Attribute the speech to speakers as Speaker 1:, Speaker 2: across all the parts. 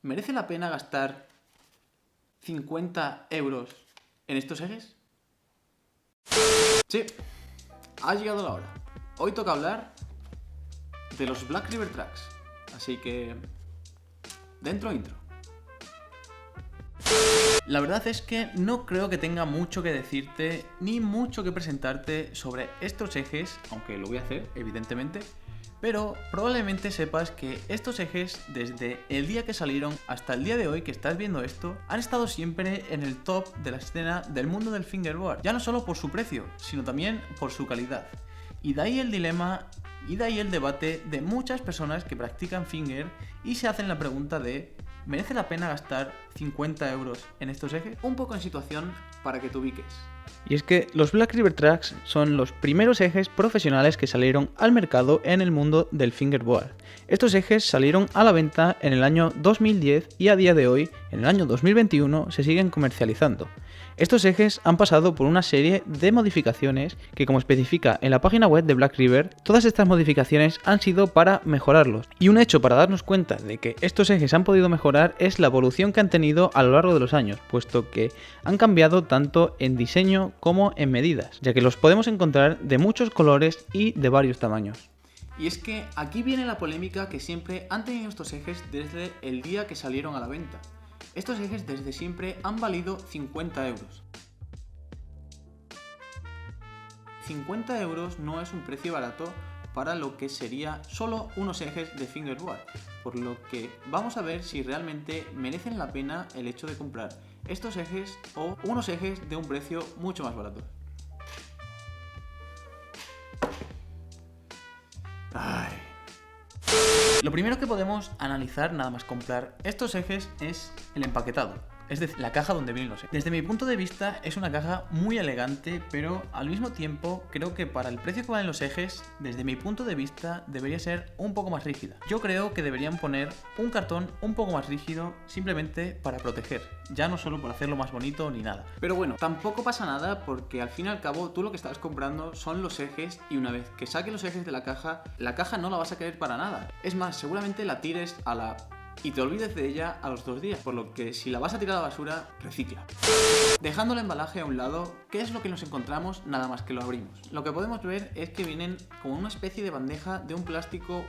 Speaker 1: ¿merece la pena gastar 50 euros en estos ejes? Sí, ha llegado la hora. Hoy toca hablar de los Black River Tracks. Así que... dentro intro. La verdad es que no creo que tenga mucho que decirte ni mucho que presentarte sobre estos ejes, aunque lo voy a hacer, evidentemente, pero probablemente sepas que estos ejes, desde el día que salieron hasta el día de hoy que estás viendo esto, han estado siempre en el top de la escena del mundo del fingerboard, ya no solo por su precio, sino también por su calidad. Y de ahí el dilema y de ahí el debate de muchas personas que practican finger y se hacen la pregunta de ¿merece la pena gastar 50 euros en estos ejes? Un poco en situación para que te ubiques.
Speaker 2: Y es que los Black River Tracks son los primeros ejes profesionales que salieron al mercado en el mundo del fingerboard. Estos ejes salieron a la venta en el año 2010 y a día de hoy, en el año 2021, se siguen comercializando. Estos ejes han pasado por una serie de modificaciones que, como especifica en la página web de Black River, todas estas modificaciones han sido para mejorarlos. Y un hecho para darnos cuenta de que estos ejes han podido mejorar es la evolución que han tenido a lo largo de los años, puesto que han cambiado tanto en diseño como en medidas, ya que los podemos encontrar de muchos colores y de varios tamaños.
Speaker 1: Y es que aquí viene la polémica que siempre han tenido estos ejes desde el día que salieron a la venta. Estos ejes desde siempre han valido 50 euros. 50 euros no es un precio barato para lo que sería solo unos ejes de fingerboard, por lo que vamos a ver si realmente merecen la pena el hecho de comprar estos ejes o unos ejes de un precio mucho más barato. Lo primero que podemos analizar nada más comprar estos ejes es el empaquetado, es decir, la caja donde vienen los ejes. Desde mi punto de vista es una caja muy elegante, pero al mismo tiempo creo que para el precio que valen los ejes, desde mi punto de vista debería ser un poco más rígida. Yo creo que deberían poner un cartón un poco más rígido simplemente para proteger, ya no solo por hacerlo más bonito ni nada. Pero bueno, tampoco pasa nada porque al fin y al cabo tú lo que estás comprando son los ejes y una vez que saques los ejes de la caja no la vas a querer para nada. Es más, seguramente la tires y te olvides de ella a los 2 días, por lo que si la vas a tirar a la basura, recicla. Dejando el embalaje a un lado, ¿qué es lo que nos encontramos nada más que lo abrimos? Lo que podemos ver es que vienen como una especie de bandeja de un plástico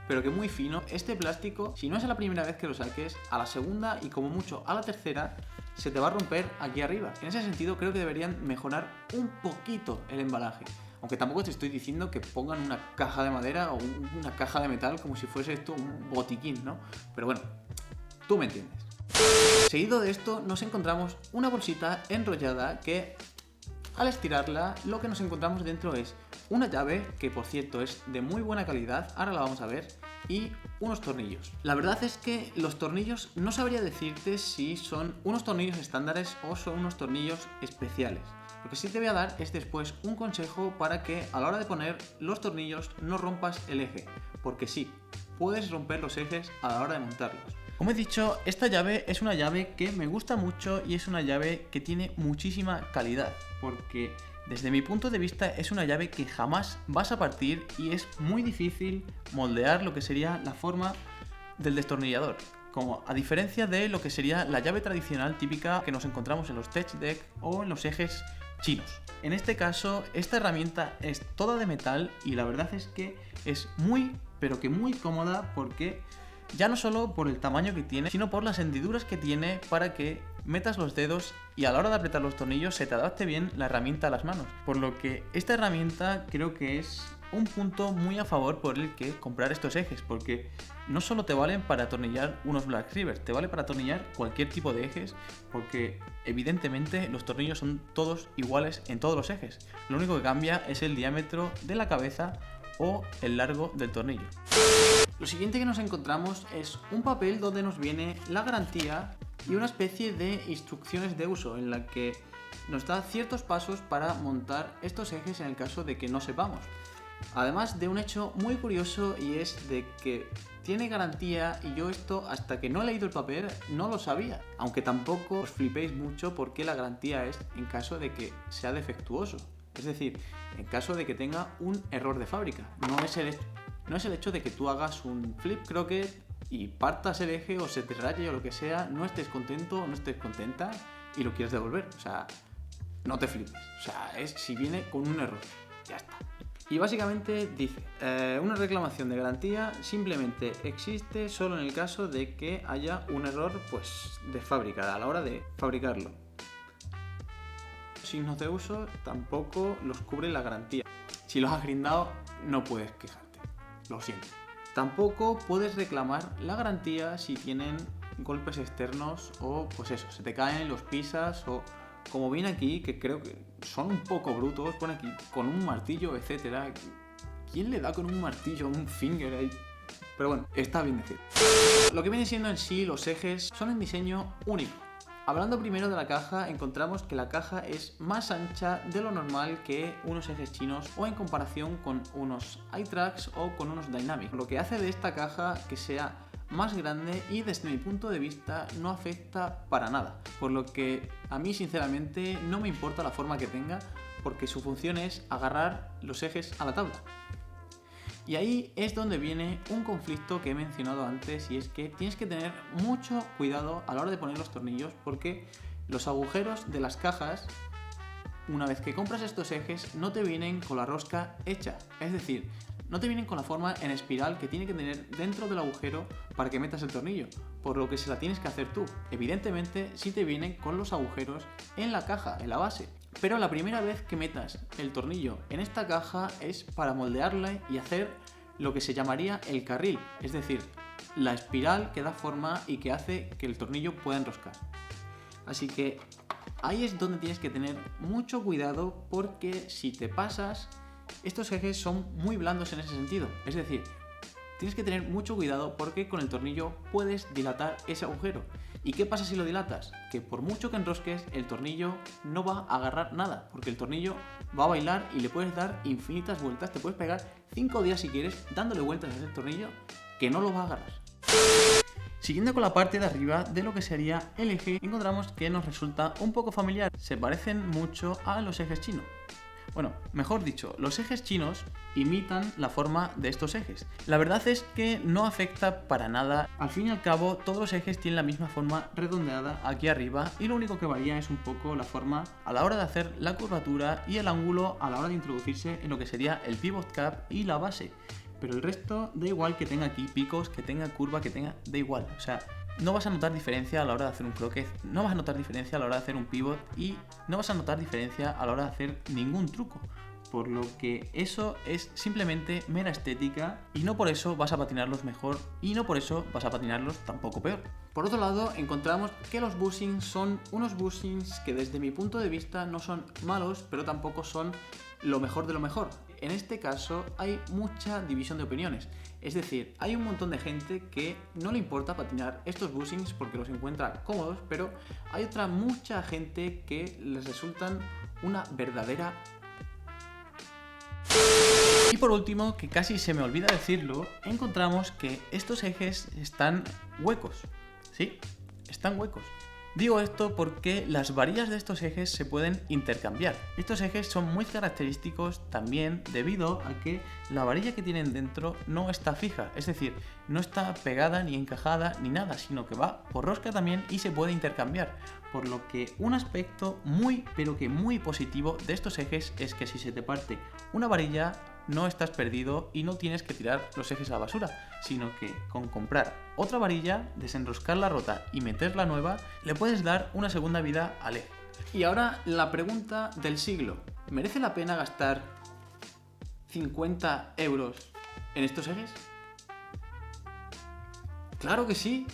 Speaker 1: pero que muy fino. Este plástico, si no es la primera vez que lo saques, a la segunda y como mucho a la tercera, se te va a romper aquí arriba. En ese sentido creo que deberían mejorar un poquito el embalaje. Aunque tampoco te estoy diciendo que pongan una caja de madera o una caja de metal como si fuese esto un botiquín, ¿no? Pero bueno, tú me entiendes. Seguido de esto nos encontramos una bolsita enrollada que al estirarla lo que nos encontramos dentro es una llave que por cierto es de muy buena calidad, ahora la vamos a ver, y unos tornillos. La verdad es que los tornillos no sabría decirte si son unos tornillos estándares o son unos tornillos especiales. Lo que sí te voy a dar es después un consejo para que a la hora de poner los tornillos no rompas el eje, porque sí, puedes romper los ejes a la hora de montarlos. Como he dicho, esta llave es una llave que me gusta mucho y es una llave que tiene muchísima calidad, porque desde mi punto de vista es una llave que jamás vas a partir y es muy difícil moldear lo que sería la forma del destornillador. Como a diferencia de lo que sería la llave tradicional típica que nos encontramos en los Tech Deck o en los ejes chinos. En este caso, esta herramienta es toda de metal y la verdad es que es pero que muy cómoda porque ya no solo por el tamaño que tiene, sino por las hendiduras que tiene para que metas los dedos y a la hora de apretar los tornillos se te adapte bien la herramienta a las manos. Por lo que esta herramienta creo que es un punto muy a favor por el que comprar estos ejes, porque no solo te valen para atornillar unos Black River, te vale para atornillar cualquier tipo de ejes, porque evidentemente los tornillos son todos iguales en todos los ejes. Lo único que cambia es el diámetro de la cabeza o el largo del tornillo. Lo siguiente que nos encontramos es un papel donde nos viene la garantía y una especie de instrucciones de uso en la que nos da ciertos pasos para montar estos ejes en el caso de que no sepamos. Además de un hecho muy curioso y es de que tiene garantía y yo esto hasta que no he leído el papel no lo sabía. Aunque tampoco os flipéis mucho porque la garantía es en caso de que sea defectuoso. Es decir, en caso de que tenga un error de fábrica. No es el hecho de que tú hagas un flip croquet y partas el eje o se te raye o lo que sea, no estés contento o no estés contenta y lo quieres devolver. O sea, no te flipes. O sea, es si viene con un error. Ya está. Y básicamente dice, una reclamación de garantía simplemente existe solo en el caso de que haya un error pues de fábrica, a la hora de fabricarlo. Signos de uso tampoco los cubre la garantía. Si los has grindado, no puedes quejarte. Lo siento. Tampoco puedes reclamar la garantía si tienen golpes externos o pues eso, se te caen, los pisas o como viene aquí, que creo que son un poco brutos, pone aquí con un martillo, etcétera. ¿Quién le da con un martillo a un finger ahí? Pero bueno, está bien decir. Lo que viene siendo en sí los ejes son en diseño único. Hablando primero de la caja, encontramos que la caja es más ancha de lo normal que unos ejes chinos o en comparación con unos iTrax o con unos Dynamic. Lo que hace de esta caja que sea más grande y desde mi punto de vista no afecta para nada. Por lo que a mí sinceramente no me importa la forma que tenga porque su función es agarrar los ejes a la tabla. Y ahí es donde viene un conflicto que he mencionado antes y es que tienes que tener mucho cuidado a la hora de poner los tornillos porque los agujeros de las cajas, una vez que compras estos ejes, no te vienen con la rosca hecha. Es decir, no te vienen con la forma en espiral que tiene que tener dentro del agujero para que metas el tornillo, por lo que se la tienes que hacer tú. Evidentemente sí te vienen con los agujeros en la caja, en la base. Pero la primera vez que metas el tornillo en esta caja es para moldearla y hacer lo que se llamaría el carril, es decir, la espiral que da forma y que hace que el tornillo pueda enroscar. Así que ahí es donde tienes que tener mucho cuidado porque si te pasas, estos ejes son muy blandos en ese sentido, es decir, tienes que tener mucho cuidado porque con el tornillo puedes dilatar ese agujero. ¿Y qué pasa si lo dilatas? Que por mucho que enrosques, el tornillo no va a agarrar nada, porque el tornillo va a bailar y le puedes dar infinitas vueltas, te puedes pegar 5 días si quieres dándole vueltas a ese tornillo que no lo va a agarrar. Siguiendo con la parte de arriba de lo que sería el eje, encontramos que nos resulta un poco familiar, se parecen mucho a los ejes chinos. Bueno, mejor dicho, los ejes chinos imitan la forma de estos ejes. La verdad es que no afecta para nada. Al fin y al cabo, todos los ejes tienen la misma forma redondeada aquí arriba y lo único que varía es un poco la forma a la hora de hacer la curvatura y el ángulo a la hora de introducirse en lo que sería el pivot cap y la base. Pero el resto da igual que tenga aquí picos, que tenga curva, que tenga... da igual. O sea, no vas a notar diferencia a la hora de hacer un croquet, no vas a notar diferencia a la hora de hacer un pivot y no vas a notar diferencia a la hora de hacer ningún truco. Por lo que eso es simplemente mera estética y no por eso vas a patinarlos mejor y no por eso vas a patinarlos tampoco peor. Por otro lado, encontramos que los bushings son unos bushings que desde mi punto de vista no son malos, pero tampoco son lo mejor de lo mejor. En este caso hay mucha división de opiniones. Es decir, hay un montón de gente que no le importa patinar estos bushings porque los encuentra cómodos, pero hay otra mucha gente que les resultan una verdadera... Y por último, que casi se me olvida decirlo, encontramos que estos ejes están huecos. ¿Sí? Están huecos. Digo esto porque las varillas de estos ejes se pueden intercambiar. Estos ejes son muy característicos también debido a que la varilla que tienen dentro no está fija, es decir, no está pegada ni encajada ni nada, sino que va por rosca también y se puede intercambiar. Por lo que un aspecto muy pero que muy positivo de estos ejes es que si se te parte una varilla no estás perdido y no tienes que tirar los ejes a la basura, sino que con comprar otra varilla, desenroscar la rota y meter la nueva, le puedes dar una segunda vida al eje. Y ahora la pregunta del siglo, ¿merece la pena gastar 50 euros en estos ejes? ¡Claro que sí!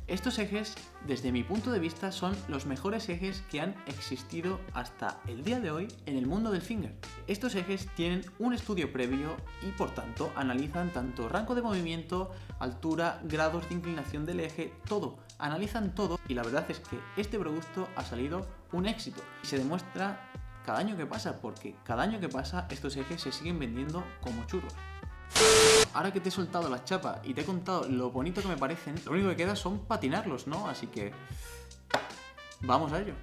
Speaker 1: Estos ejes, desde mi punto de vista, son los mejores ejes que han existido hasta el día de hoy en el mundo del finger. Estos ejes tienen un estudio previo y por tanto analizan tanto rango de movimiento, altura, grados de inclinación del eje, todo. Analizan todo y la verdad es que este producto ha salido un éxito y se demuestra cada año que pasa, porque cada año que pasa estos ejes se siguen vendiendo como churros. Ahora que te he soltado la chapa y te he contado lo bonito que me parecen, lo único que queda son patinarlos, ¿no? Así que vamos a ello.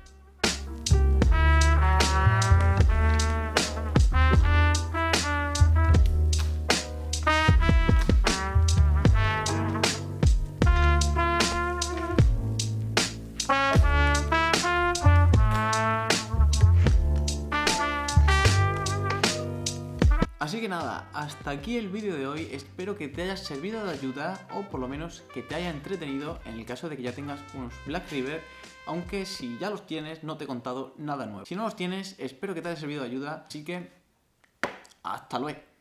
Speaker 1: Así que nada, hasta aquí el vídeo de hoy. Espero que te haya servido de ayuda o por lo menos que te haya entretenido en el caso de que ya tengas unos Black River. Aunque si ya los tienes, no te he contado nada nuevo. Si no los tienes, espero que te haya servido de ayuda. Así que hasta luego.